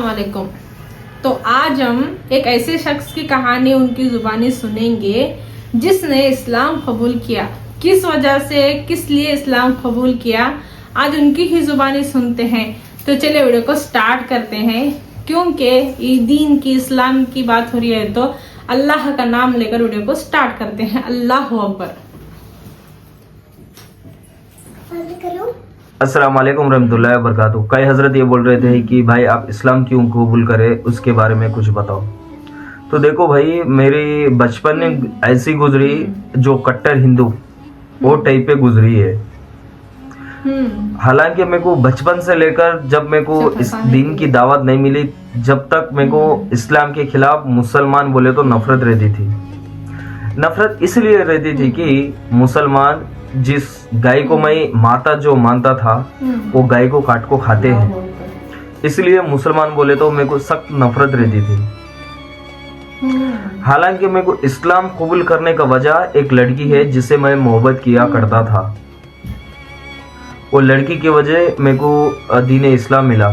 अस्सलाम वालेकुम। तो आज हम एक ऐसे शख्स की कहानी उनकी जुबानी सुनेंगे जिसने इस्लाम कबूल किया। किस वजह से, किस लिए इस्लाम कबूल किया, आज उनकी ही जुबानी सुनते हैं। तो चलिए वीडियो को स्टार्ट करते हैं। क्योंकि दीन की, इस्लाम की बात हो रही है तो अल्लाह का नाम लेकर वीडियो को स्टार्ट करते हैं। अल्लाह अकबर। अस्सलाम वालेकुम रहमतुल्लाहि व बरकातुहू। कई हजरत ये बोल रहे थे कि भाई आप इस्लाम क्यों कबूल करें, उसके बारे में कुछ बताओ। तो देखो भाई, मेरी बचपन ऐसी गुजरी जो कट्टर हिंदू वो टाइप पे गुजरी है। हालांकि मेरे को बचपन से लेकर जब मेरे को इस दीन की दावत नहीं मिली, जब तक मेरे को इस्लाम के खिलाफ मुसलमान बोले तो नफरत रहती थी। नफरत इसलिए रहती थी कि मुसलमान जिस गाय को मैं माता जो मानता था वो गाय को काट को खाते हैं, इसलिए मुसलमान बोले तो मेरे को सख्त नफरत रहती थी। हालांकि मेरे को इस्लाम कबूल करने का वजह एक लड़की है जिससे मैं मोहब्बत किया करता था। वो लड़की की वजह मेरे को दीन इस्लाम मिला।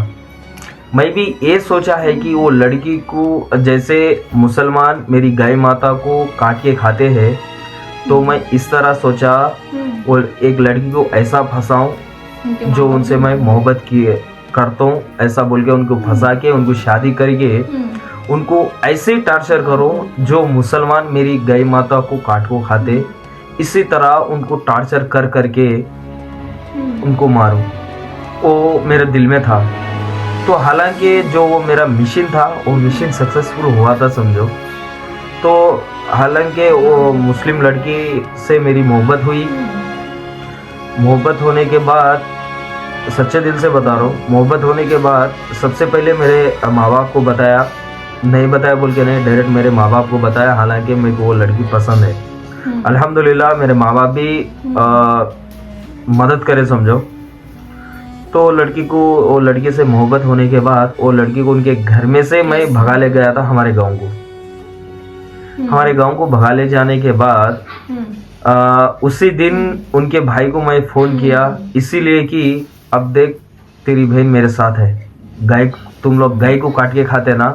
मैं भी ये सोचा है कि वो लड़की को जैसे मुसलमान मेरी गाय माता को काट के खाते हैं, तो मैं इस तरह सोचा और एक लड़की को ऐसा फंसाऊं जो उनसे मैं मोहब्बत किए करता हूँ, ऐसा बोल के उनको फंसा के उनको शादी करके उनको ऐसे टार्चर करो जो मुसलमान मेरी गाय माता को काट को खाते, इसी तरह उनको टार्चर कर करके उनको मारूं। वो मेरे दिल में था। तो हालांकि जो वो मेरा मिशन था वो मिशन सक्सेसफुल हुआ था समझो। तो हालांकि वो मुस्लिम लड़की से मेरी मोहब्बत हुई। मोहब्बत होने के बाद, सच्चे दिल से बता रहा हूँ, मोहब्बत होने के बाद सबसे पहले मेरे माँ बाप को बताया, नहीं बताया बोल के नहीं, डायरेक्ट मेरे माँ बाप को बताया। हालांकि मेरे को वो लड़की पसंद है। अल्हम्दुलिल्लाह मेरे माँ बाप भी मदद करे समझो। तो लड़की को, वो लड़की से मोहब्बत होने के बाद वो लड़की को उनके घर में से मैं भगा ले गया था हमारे गाँव को। हमारे गांव को भगा ले जाने के बाद उसी दिन उनके भाई को मैं फोन किया, इसीलिए कि अब देख तेरी बहन मेरे साथ है, गाय तुम लोग गाय को काट के खाते ना,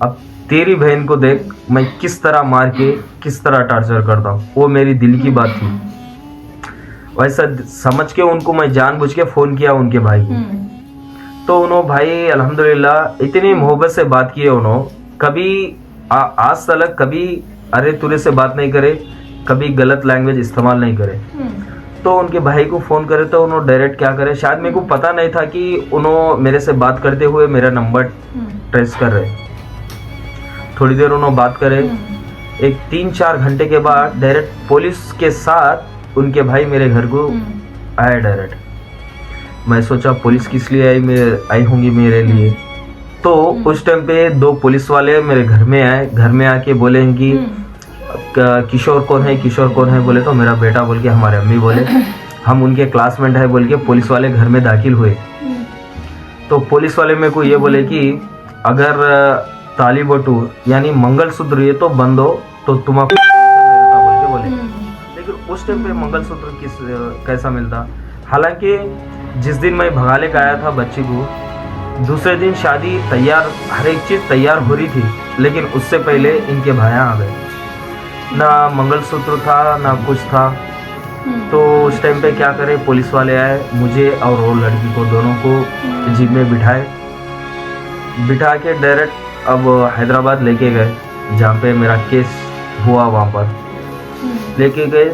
अब तेरी बहन को देख मैं किस तरह मार के किस तरह टार्चर करता हूँ। वो मेरी दिल की बात थी। वैसा समझ के उनको मैं जानबूझ के फोन किया उनके भाई को। तो उन्होंने भाई अल्हम्दुलिल्लाह इतनी मोहब्बत से बात की है। उन्होंने कभी आज तक कभी अरे तुरे से बात नहीं करे, कभी गलत लैंग्वेज इस्तेमाल नहीं करे। तो उनके भाई को फोन करे तो उन्होंने डायरेक्ट क्या करे, शायद मेरे को पता नहीं था कि उन्होंने मेरे से बात करते हुए मेरा नंबर ट्रेस कर रहे। थोड़ी देर उन्होंने बात करे, एक 3-4 घंटे के बाद डायरेक्ट पुलिस के साथ उनके भाई मेरे घर को आए डायरेक्ट। मैं सोचा पुलिस किस लिए आई होंगी मेरे लिए। तो उस टाइम पे 2 पुलिस वाले मेरे घर में आए। घर में आके बोले कि किशोर कौन है, किशोर कौन है, बोले तो मेरा बेटा बोल के हमारे अम्मी बोले हम उनके क्लासमेट है बोल के पुलिस वाले घर में दाखिल हुए। तो पुलिस वाले मेरे को ये बोले कि अगर ताली बटू यानी मंगलसूत्र ये तो बंद हो तो तुम्हारा बोल के बोले। लेकिन उस टाइम पे मंगलसूत्र कैसा मिलता। हालांकि जिस दिन मैं भगा ले आया था बच्ची को, दूसरे दिन शादी तैयार, हर एक चीज तैयार हो रही थी, लेकिन उससे पहले इनके भाया आ गए। ना मंगलसूत्र था ना कुछ था। तो उस टाइम पे क्या करे, पुलिस वाले आए, मुझे और वो लड़की को दोनों को जीप में बिठा के डायरेक्ट अब हैदराबाद लेके गए, जहाँ पे मेरा केस हुआ वहाँ पर लेके गए।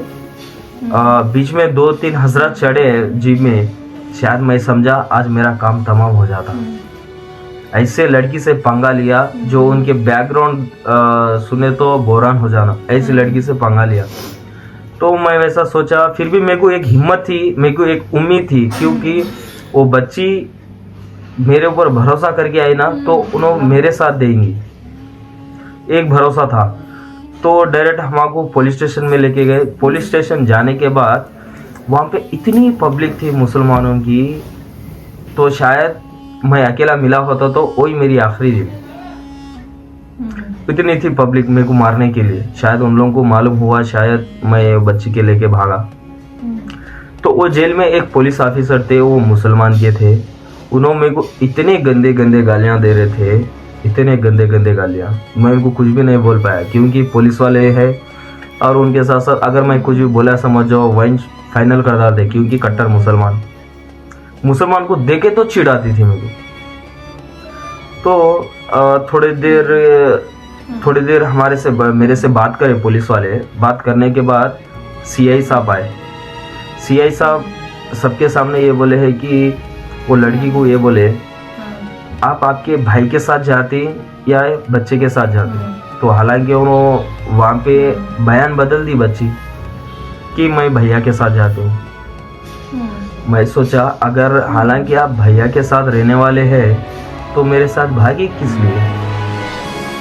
बीच में 2-3 हजरत चढ़े जीप में, शायद मैं समझा आज मेरा काम तमाम हो जाता। ऐसे लड़की से पंगा लिया जो उनके बैकग्राउंड सुने तो बोरान हो जाना, ऐसी लड़की से पंगा लिया। तो मैं वैसा सोचा, फिर भी मेरे को एक हिम्मत थी, मेरे को एक उम्मीद थी, क्योंकि वो बच्ची मेरे ऊपर भरोसा करके आई ना, तो उन्होंने मेरे साथ देंगी, एक भरोसा था। तो डायरेक्ट हमको पुलिस स्टेशन में लेके गए। पुलिस स्टेशन जाने के बाद वहाँ पे इतनी पब्लिक थी मुसलमानों की, तो शायद मैं अकेला मिला होता तो वही मेरी आखिरी दिन। इतनी थी पब्लिक मेरे को मारने के लिए। शायद उन लोगों को मालूम हुआ, शायद मैं बच्ची के लेके भागा। तो वो जेल में एक पुलिस ऑफिसर थे, वो मुसलमान के थे। उन्होंने मेरे को इतने गंदे गंदे गालियां दे रहे थे, इतने गंदे गंदे गालियां, मैं उनको कुछ भी नहीं बोल पाया क्योंकि पुलिस वाले हैं और उनके साथ साथ अगर मैं कुछ भी बोला समझ जाओ वहीं फाइनल कर डालते क्योंकि कट्टर मुसलमान को देखे तो चिढ़ आती थी मेरे को। तो थोड़ी देर मेरे से बात करे पुलिस वाले। बात करने के बाद सीआई साहब आए। सीआई साहब सबके सामने ये बोले हैं कि वो लड़की को ये बोले आप आपके भाई के साथ जाती या बच्चे के साथ जाती। तो हालांकि उन्होंने वहाँ पे बयान बदल दी बच्ची कि मैं भैया के साथ जाती हूँ। मैं सोचा अगर हालांकि आप भैया के साथ रहने वाले हैं तो मेरे साथ भागी किस लिए।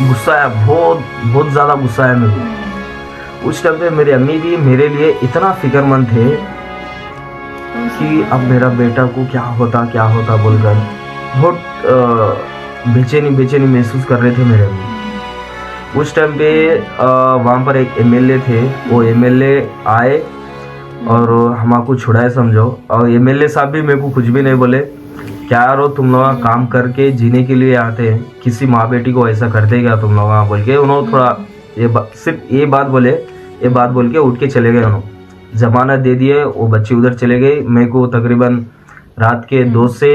गुस्सा है, बहुत ज़्यादा गुस्सा है मेरे को। उस टाइम पे मेरी अम्मी भी मेरे लिए इतना फिक्रमंद थे कि अब मेरा बेटा को क्या होता बोलकर बहुत बेचैनी महसूस कर रहे थे मेरे अम्मी। उस टाइम पे वहाँ पर एक एमएलए थे, वो एमएलए आए और हमको छुड़ाए समझो। और एमएलए साहब भी मेरे को कुछ भी नहीं बोले, क्या यारो तुम लोग काम करके जीने के लिए आते हैं, किसी माँ बेटी को ऐसा करते क्या तुम लोग बोल के उन्होंने थोड़ा सिर्फ ये बात बोल के उठ के चले गए। उन्होंने जमानत दे दिए, वो बच्चे उधर चले गए। मेरे को तकरीबन रात के 2 से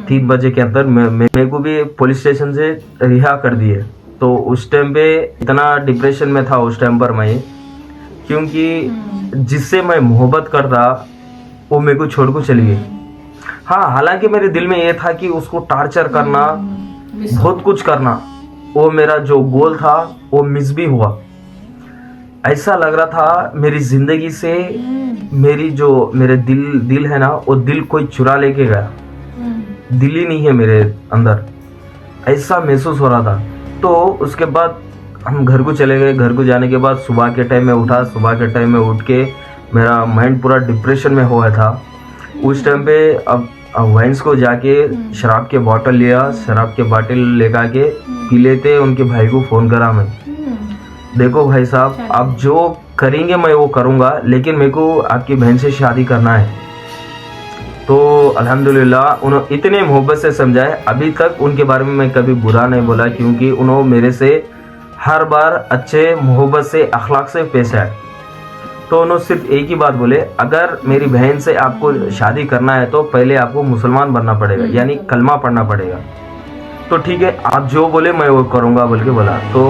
3 बजे के अंदर मेरे को भी पुलिस स्टेशन से रिहा कर दिए। तो उस टाइम पे इतना डिप्रेशन में था उस टाइम पर मैं, क्योंकि जिससे मैं मोहब्बत करता वो मेरे को छोड़ को चली गई। हाँ, हालांकि मेरे दिल में ये था कि उसको टार्चर करना, बहुत कुछ करना, वो मेरा जो गोल था वो मिस भी हुआ। ऐसा लग रहा था मेरी जिंदगी से मेरे दिल है ना, वो दिल कोई चुरा लेके गया। दिल ही नहीं है मेरे अंदर, ऐसा महसूस हो रहा था। तो उसके बाद हम घर को चले गए। घर को जाने के बाद सुबह के टाइम में उठा। सुबह के टाइम में उठ के मेरा माइंड पूरा डिप्रेशन में हुआ था। उस टाइम पे अब वाइन्स को जाके शराब के बॉटल लिया, शराब के बॉटल लेकर के पी लेते। उनके भाई को फ़ोन करा मैं, देखो भाई साहब आप जो करेंगे मैं वो करूँगा, लेकिन मेरे को आपकी बहन से शादी करना है। तो अल्हम्दुलिल्लाह उन्होंने इतने मोहब्बत से समझाए। अभी तक उनके बारे में मैं कभी बुरा नहीं बोला, क्योंकि उन्होंने मेरे से हर बार अच्छे मोहब्बत से अखलाक से पेश आए। तो उन्होंने सिर्फ एक ही बात बोले, अगर मेरी बहन से आपको शादी करना है तो पहले आपको मुसलमान बनना पड़ेगा, यानी कलमा पढ़ना पड़ेगा। तो ठीक है, आप जो बोले मैं वो करूँगा बोल के बोला। तो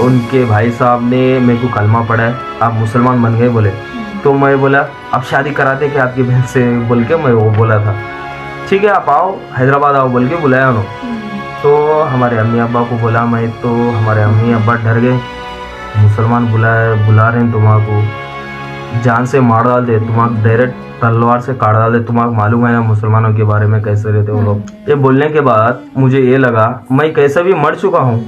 उनके भाई साहब ने मेरे को कलमा पढ़ा है, आप मुसलमान बन गए बोले। तो मैं बोला अब शादी कराते क्या आपकी बहन से बोल के मैं वो बोला था। ठीक है आप आओ, हैदराबाद आओ बोल के बुलाया उन्होंने। तो हमारे अम्मी अब्बा को बोला मैं, तो हमारे अम्मी अब्बा डर गए। मुसलमान बुला रहे हैं तुम्हारा, जान से मार डाल दे, तुम्हारा डायरेक्ट तलवार से काट डाल दे, तुम्हारा मालूम है ना मुसलमानों के बारे में कैसे रहते वो लोग। ये बोलने के बाद मुझे ये लगा मैं कैसे भी मर चुका हूँ,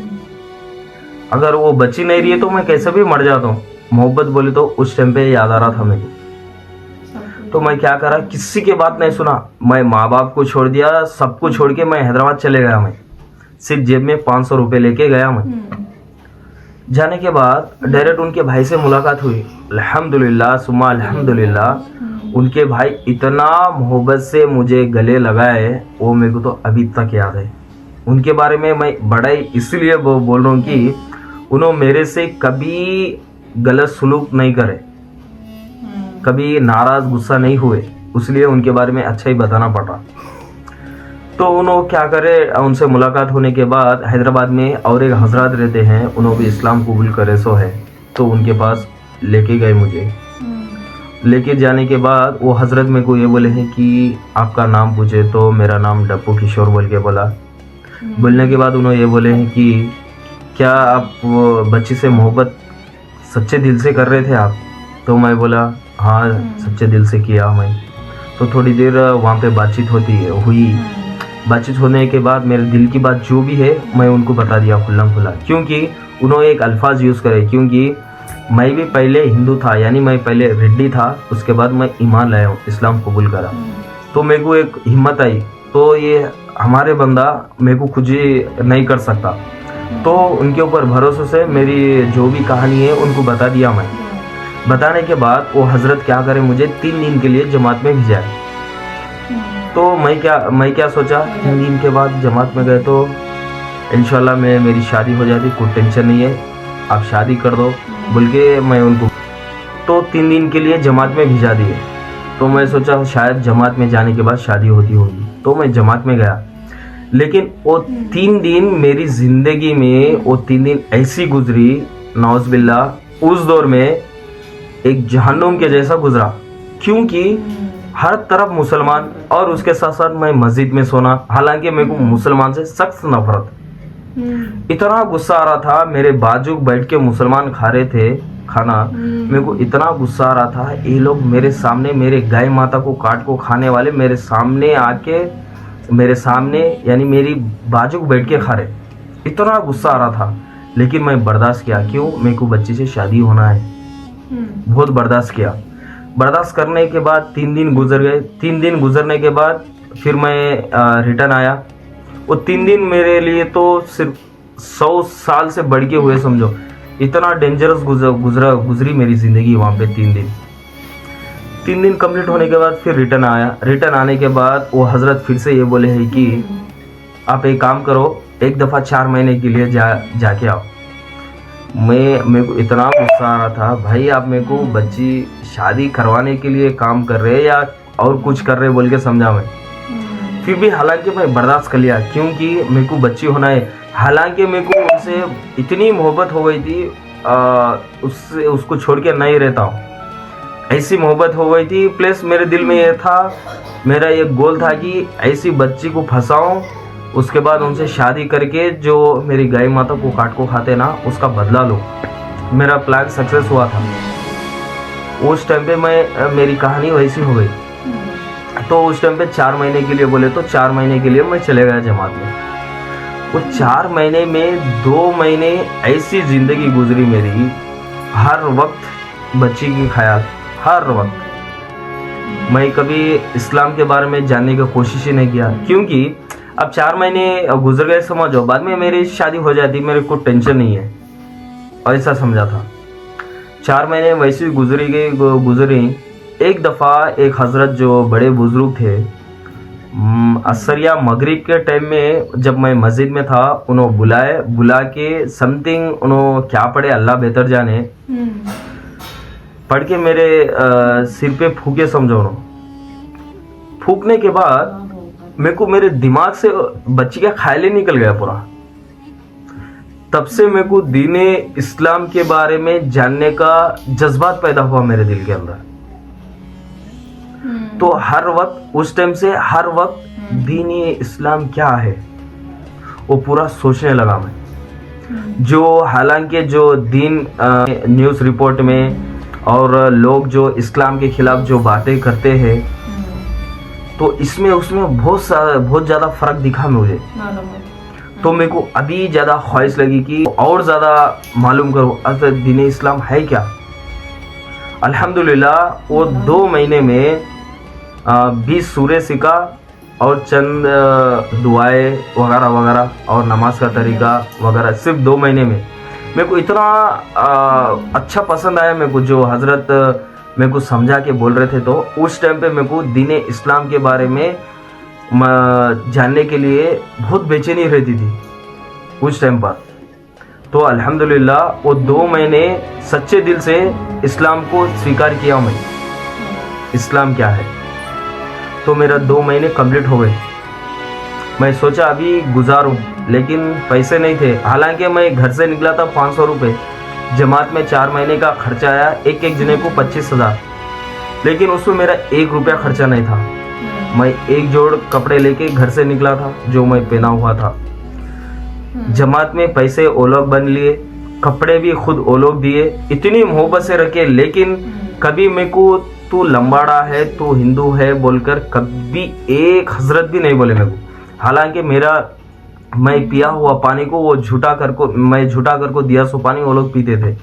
अगर वो बची नहीं रही है तो मैं कैसे भी मर जाता हूँ। मोहब्बत बोले तो उस टाइम पे याद आ रहा था मेरे। तो मैं क्या करा, किसी की बात नहीं सुना, मैं माँ बाप को छोड़ दिया, सब कुछ छोड़ के मैं हैदराबाद चले गया। मैं सिर्फ जेब में 500 रुपये लेके गया। मैं जाने के बाद डायरेक्ट उनके भाई से मुलाकात हुई। अल्हम्दुलिल्लाह सुम्मा अल्हम्दुलिल्लाह, उनके भाई इतना मोहब्बत से मुझे गले लगाए, वो मेरे को तो अभी तक याद है। उनके बारे में मैं बड़ा ही इसलिए बोल रहा हूँ कि उन्होंने मेरे से कभी गलत सलूक नहीं करे, कभी नाराज गुस्सा नहीं हुए, इसलिए उनके बारे में अच्छा ही बताना पड़ा। तो उन्होंने क्या करे, उनसे मुलाकात होने के बाद हैदराबाद में और एक हजरत रहते हैं, उन्होंने भी इस्लाम कबूल करे सो है। तो उनके पास लेके गए मुझे। लेके जाने के बाद वो हजरत मेरे को ये बोले हैं कि आपका नाम पूछे, तो मेरा नाम डप्पू किशोर बोल के बोला। बोलने के बाद उन्होंने ये बोले हैं कि क्या आप वो बच्ची से मोहब्बत सच्चे दिल से कर रहे थे आप? तो मैं बोला हाँ सच्चे दिल से किया मैं। तो थोड़ी देर वहाँ पे बातचीत हुई। बातचीत होने के बाद मेरे दिल की बात जो भी है मैं उनको बता दिया खुला, क्योंकि उन्होंने एक अल्फाज यूज़ करे, क्योंकि मैं भी पहले हिंदू था, यानी मैं पहले रेड्डी था, उसके बाद मैं ईमान लाया हूँ, इस्लाम कबूल करा। तो मेरे को एक हिम्मत आई, तो ये हमारे बंदा मेरे को कुछ नहीं कर सकता। तो उनके ऊपर भरोसे से मेरी जो भी कहानी है उनको बता दिया मैं। बताने के बाद वो हजरत क्या करे, मुझे 3 दिन के लिए जमात में भेजा। तो मैं क्या सोचा, 3 दिन के बाद जमात में गए तो इंशाल्लाह मेरी शादी हो जाती, कोई टेंशन नहीं है, आप शादी कर दो बोल के मैं उनको तो 3 दिन के लिए जमात में भिजा दिए। तो मैं सोचा शायद जमात में जाने के बाद शादी होती होगी, तो मैं जमात में गया। लेकिन वो 3 दिन मेरी ज़िंदगी में, वो 3 दिन ऐसी गुजरी नौज़बिल्ला, उस दौर में एक जहन्नुम के जैसा गुजरा, क्योंकि हर तरफ मुसलमान और उसके साथ साथ मैं मस्जिद में सोना। हालांकि मेरे को मुसलमान से सख्त नफरत, इतना गुस्सा आ रहा था। मेरे बाजू बैठ के मुसलमान खा रहे थे खाना, मेरे को इतना गुस्सा आ रहा था, ये लोग मेरे सामने, मेरे गाय माता को काट को खाने वाले मेरे सामने आके, मेरे सामने यानी मेरी बाजू बैठ के खा रहे, इतना गुस्सा आ रहा था। लेकिन मैं बर्दाश्त किया, क्यों, मेरे को बच्ची से शादी होना है, बहुत बर्दाश्त किया। बर्दाश्त करने के बाद 3 दिन गुजर गए। 3 दिन गुजरने के बाद फिर मैं रिटर्न आया। वो 3 दिन मेरे लिए तो सिर्फ 100 साल से बढ़ के हुए, समझो, इतना डेंजरस गुजरी मेरी ज़िंदगी वहाँ पे 3 दिन। 3 दिन कंप्लीट होने के बाद फिर रिटर्न आया। रिटर्न आने के बाद वो हजरत फिर से ये बोले हैं कि आप एक काम करो, एक दफ़ा 4 महीने के लिए जाके आओ। मेरे को इतना गुस्सा आ रहा था, भाई आप मेरे को बच्ची शादी करवाने के लिए काम कर रहे हैं या और कुछ कर रहे बोल के समझा मैं। फिर भी हालांकि मैं बर्दाश्त कर लिया, क्योंकि मेरे को बच्ची होना है। हालांकि मेरे को उनसे इतनी मोहब्बत हो गई थी, उसको छोड़ के नहीं रहता हूँ, ऐसी मोहब्बत हो गई थी। प्लस मेरे दिल में ये था, मेरा एक गोल था कि ऐसी बच्ची को फंसाऊं, उसके बाद उनसे शादी करके जो मेरी गाय माता को काट को खाते ना, उसका बदला लो। मेरा प्लान सक्सेस हुआ था। उस टाइम पे मेरी कहानी वैसी हो गई। तो उस टाइम पे 4 महीने के लिए बोले तो 4 महीने के लिए मैं चले गया जमात में। वो 4 महीने में 2 महीने ऐसी ज़िंदगी गुजरी मेरी, हर वक्त बच्ची की ख्याल, हर वक्त। मैं कभी इस्लाम के बारे में जानने की कोशिश ही नहीं किया, क्योंकि अब 4 महीने गुजर गए, समझो, बाद में मेरी शादी हो जाती, मेरे को टेंशन नहीं है, ऐसा समझा था। 4 महीने वैसे गुजरी। एक दफ़ा एक हजरत जो बड़े बुजुर्ग थे, असर या मगरिब के टाइम में जब मैं मस्जिद में था, उन्होंने बुला के समथिंग उन्होंने क्या पढ़े अल्लाह बेहतर जाने, पढ़ के मेरे सिर पे फूके, समझो। फूकने के बाद मेरे को मेरे दिमाग से बच्ची का ख्याल ही निकल गया पूरा। तब से मेरे को दीने इस्लाम के बारे में जानने का जज्बात पैदा हुआ मेरे दिल के अंदर। तो हर वक्त, उस टाइम से हर वक्त दीनी इस्लाम क्या है वो पूरा सोचने लगा मैं। जो हालांकि जो दीन न्यूज़ रिपोर्ट में और लोग जो इस्लाम के खिलाफ जो बातें करते हैं, तो इसमें उसमें बहुत ज़्यादा फ़र्क दिखा मुझे। तो मेरे को अभी ज़्यादा ख्वाहिश लगी कि और ज़्यादा मालूम करो असल दीन इस्लाम है क्या। अल्हम्दुलिल्लाह वो 2 महीने में 20 सूरे सीखा और चंद दुआएं वगैरह वगैरह और नमाज का तरीका वगैरह, सिर्फ 2 महीने में। मेरे को इतना अच्छा पसंद आया मेरे को, जो हजरत मेरे को समझा के बोल रहे थे। तो उस टाइम पे मेरे को दीन इस्लाम के बारे में जानने के लिए बहुत बेचैनी रहती थी उस टाइम पर। तो अल्हम्दुलिल्लाह वो 2 महीने सच्चे दिल से इस्लाम को स्वीकार किया मैं, इस्लाम क्या है। तो मेरा 2 महीने कंप्लीट हो गए। मैं सोचा अभी गुजारूं, लेकिन पैसे नहीं थे। हालांकि मैं घर से निकला था 500 रुपये, जमात में 4 महीने का खर्चा आया, एक जने को 25,000, लेकिन उसमें मेरा 1 रुपया खर्चा नहीं था। मैं 1 जोड़ कपड़े लेके घर से निकला था जो मैं पहना हुआ था। जमात में पैसे वो लोग बन लिए, कपड़े भी खुद वो लोग दिए, इतनी मोहब्बत से रखे। लेकिन कभी मेरे को तू लंबाड़ा है, तू हिंदू है बोलकर कभी एक हजरत भी नहीं बोले मेरे को। हालांकि मैं पिया हुआ पानी को वो झूठा कर को दिया, सो पानी वो लोग पीते थे।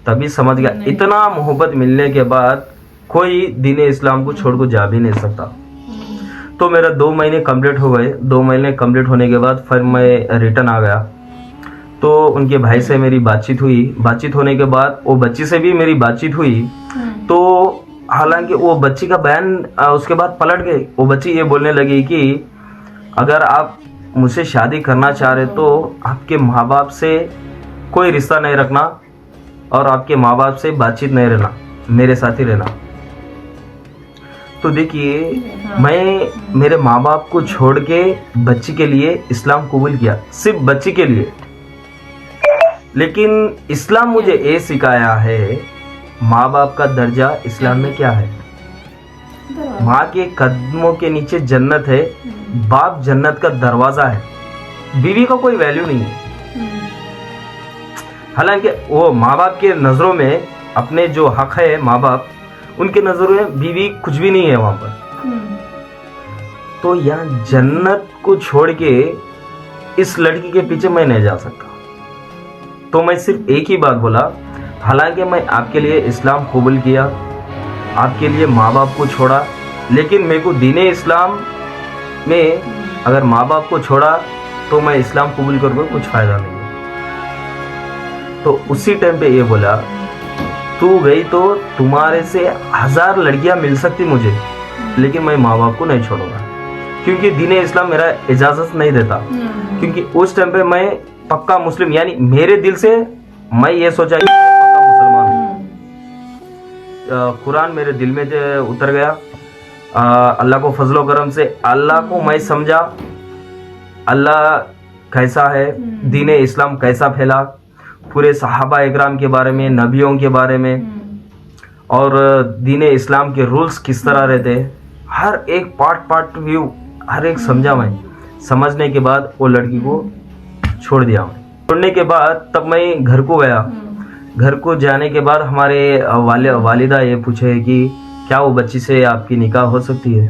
तभी समझ गया इतना मोहब्बत मिलने के बाद कोई दीन इस्लाम को छोड़ को जा भी नहीं सकता। तो मेरा 2 महीने कंप्लीट हो गए। 2 महीने कंप्लीट होने के बाद फिर मैं रिटर्न आ गया। तो उनके भाई से मेरी बातचीत हुई। बातचीत होने के बाद वो बच्ची से भी मेरी बातचीत हुई। तो हालांकि वो बच्ची का बयान उसके बाद पलट गई। वो बच्ची ये बोलने लगी कि अगर आप मुझसे शादी करना चाह रहे तो आपके माँ बाप से कोई रिश्ता नहीं रखना और आपके माँ बाप से बातचीत नहीं रहना, मेरे साथ ही रहना। तो देखिए मैं मेरे माँ बाप को छोड़ के बच्ची के लिए इस्लाम कबूल किया, सिर्फ बच्ची के लिए। लेकिन इस्लाम मुझे ये सिखाया है माँ बाप का दर्जा इस्लाम में क्या है। माँ के कदमों के नीचे जन्नत है, बाप जन्नत का दरवाजा है, बीवी का कोई वैल्यू नहीं है। हालांकि वो माँ बाप के नजरों में अपने जो हक है माँ बाप, उनके नजरों में बीवी कुछ भी नहीं है वहां पर। तो यहाँ जन्नत को छोड़ के इस लड़की के पीछे मैं नहीं जा सकता। तो मैं सिर्फ एक ही बात बोला, हालांकि मैं आपके लिए इस्लाम कबूल किया, आपके लिए माँ बाप को छोड़ा, लेकिन मेरे को दीन इस्लाम में अगर माँ बाप को छोड़ा तो मैं इस्लाम कबूल करके कुछ फायदा नहीं है। तो उसी टाइम पे ये बोला, तू गई तो तुम्हारे से 1000 लड़कियां मिल सकती मुझे, लेकिन मैं माँ बाप को नहीं छोड़ूंगा, क्योंकि दीन इस्लाम मेरा इजाजत नहीं देता। क्योंकि उस टाइम पे मैं पक्का मुस्लिम, यानी मेरे दिल से मैं ये सोचा कि पक्का मुसलमान हूँ। कुरान मेरे दिल में उतर गया। अल्लाह को फजलो करम से अल्लाह को मैं समझा, अल्लाह कैसा है, दीन इस्लाम कैसा फैला, पूरे सहाबा इकराम के बारे में, नबियों के बारे में, और दीन इस्लाम के रूल्स किस तरह रहते, हर एक पार्ट व्यू हर एक समझा। मैं समझने के बाद वो लड़की को छोड़ दिया। छोड़ने के बाद तब मैं घर को गया। घर को जाने के बाद हमारे वालिदा ये पूछे कि क्या वो बच्ची से आपकी निकाह हो सकती है,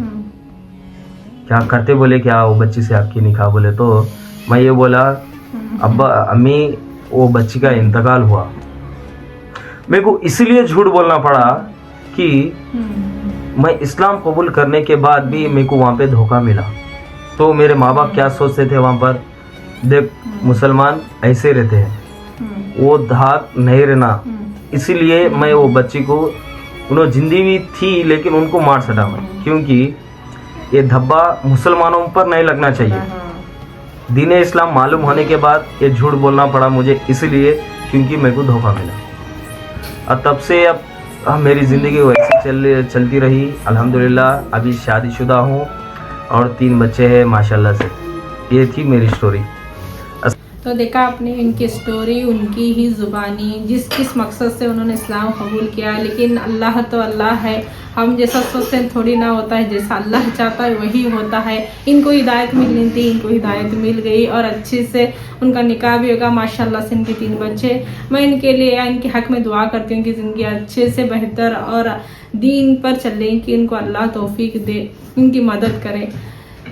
क्या करते, बोले क्या वो बच्ची से आपकी निकाह, बोले तो मैं ये बोला अब्बा अम्मी वो बच्ची का इंतकाल हुआ। मेरे को इसलिए झूठ बोलना पड़ा कि मैं इस्लाम कबूल करने के बाद भी मेरे को वहाँ पे धोखा मिला। तो मेरे माँ बाप क्या सोचते थे वहाँ पर, देख मुसलमान ऐसे रहते हैं, वो धाक नहीं रहना, इसीलिए मैं वो बच्ची को, उन्होंने जिंदगी थी लेकिन उनको मार सटा मैं, क्योंकि ये धब्बा मुसलमानों पर नहीं लगना चाहिए। दीन इस्लाम मालूम होने के बाद ये झूठ बोलना पड़ा मुझे, इसलिए क्योंकि मेरे को धोखा मिला। और तब से अब मेरी ज़िंदगी वैसे चलती रही। अल्हम्दुलिल्लाह अभी शादीशुदा हूँ और 3 बच्चे हैं माशाल्लाह से। ये थी मेरी स्टोरी। तो देखा आपने इनकी स्टोरी, उनकी ही ज़ुबानी, किस मकसद से उन्होंने इस्लाम कबूल किया। लेकिन अल्लाह तो अल्लाह है, हम जैसा सोचते हैं थोड़ी ना होता है, जैसा अल्लाह चाहता है वही होता है। इनको हिदायत मिलनी थी, इनको हिदायत मिल गई और अच्छे से उनका निकाह भी होगा माशाल्लाह से। इनके 3 बच्चे, मैं इनके लिए या इनके हक में दुआ करती हूँ कि ज़िंदगी अच्छे से बेहतर और दीन पर चलें, कि इनको अल्लाह तौफीक दे, इनकी मदद करे।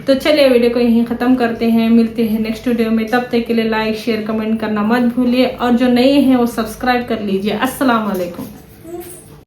तो चलिए वीडियो को यहीं ख़त्म करते हैं, मिलते हैं नेक्स्ट वीडियो में। तब तक के लिए लाइक शेयर कमेंट करना मत भूलिए और जो नए हैं वो सब्सक्राइब कर लीजिए। अस्सलाम वालेकुम।